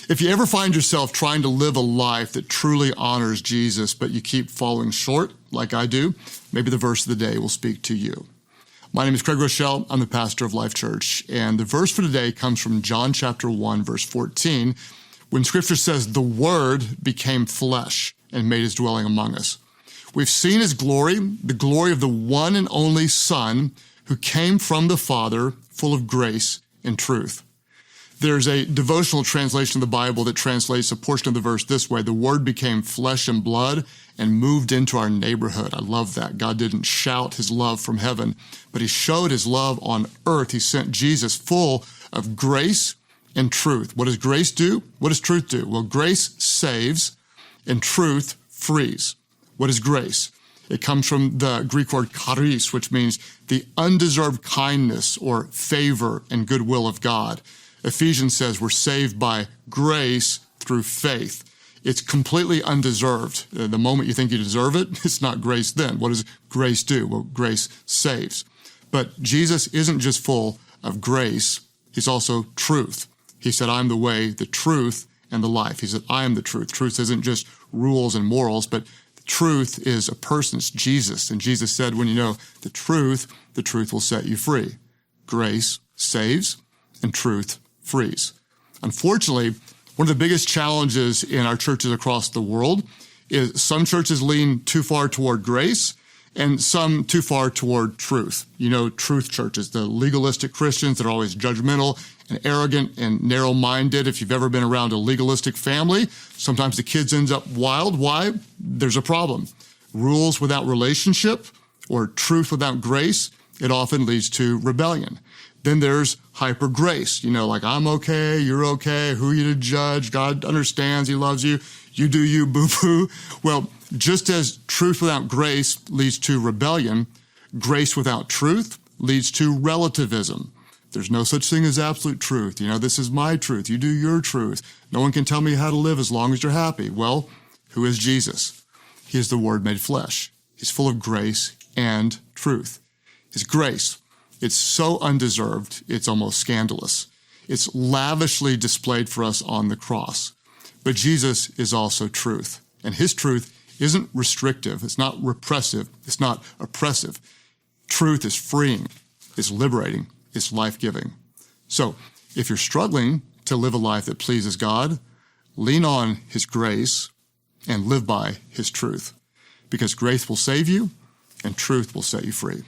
If you ever find yourself trying to live a life that truly honors Jesus, but you keep falling short, like I do, maybe the verse of the day will speak to you. My name is Craig Rochelle. I'm the pastor of Life Church, and the verse for today comes from John chapter 1, verse 14, when Scripture says, "The Word became flesh and made his dwelling among us." We've seen his glory, the glory of the one and only Son who came from the Father, full of grace and truth. There's a devotional translation of the Bible that translates a portion of the verse this way: "The Word became flesh and blood and moved into our neighborhood." I love that. God didn't shout his love from heaven, but he showed his love on earth. He sent Jesus full of grace and truth. What does grace do? What does truth do? Well, grace saves and truth frees. What is grace? It comes from the Greek word charis, which means the undeserved kindness or favor and goodwill of God. Ephesians says we're saved by grace through faith. It's completely undeserved. The moment you think you deserve it, it's not grace then. What does grace do? Well, grace saves. But Jesus isn't just full of grace, he's also truth. He said, "I'm the way, the truth, and the life." He said, "I am the truth." Truth isn't just rules and morals, but truth is a person. It's Jesus. And Jesus said, when you know the truth will set you free. Grace saves and truth frees. Unfortunately, one of the biggest challenges in our churches across the world is some churches lean too far toward grace and some too far toward truth. You know, truth churches, the legalistic Christians that are always judgmental and arrogant and narrow-minded. If you've ever been around a legalistic family, sometimes the kids end up wild. Why? There's a problem. Rules without relationship or truth without grace, it often leads to rebellion. Then there's hyper grace, like I'm okay, you're okay, who are you to judge? God understands, he loves you, you do you, boo-boo. Well, just as truth without grace leads to rebellion, grace without truth leads to relativism. There's no such thing as absolute truth. This is my truth, you do your truth. No one can tell me how to live as long as you're happy. Well, who is Jesus? He is the Word made flesh. He's full of grace and truth. His grace, it's so undeserved, it's almost scandalous. It's lavishly displayed for us on the cross. But Jesus is also truth. And his truth isn't restrictive. It's not repressive. It's not oppressive. Truth is freeing. It's liberating. It's life-giving. So if you're struggling to live a life that pleases God, lean on his grace and live by his truth. Because grace will save you and truth will set you free.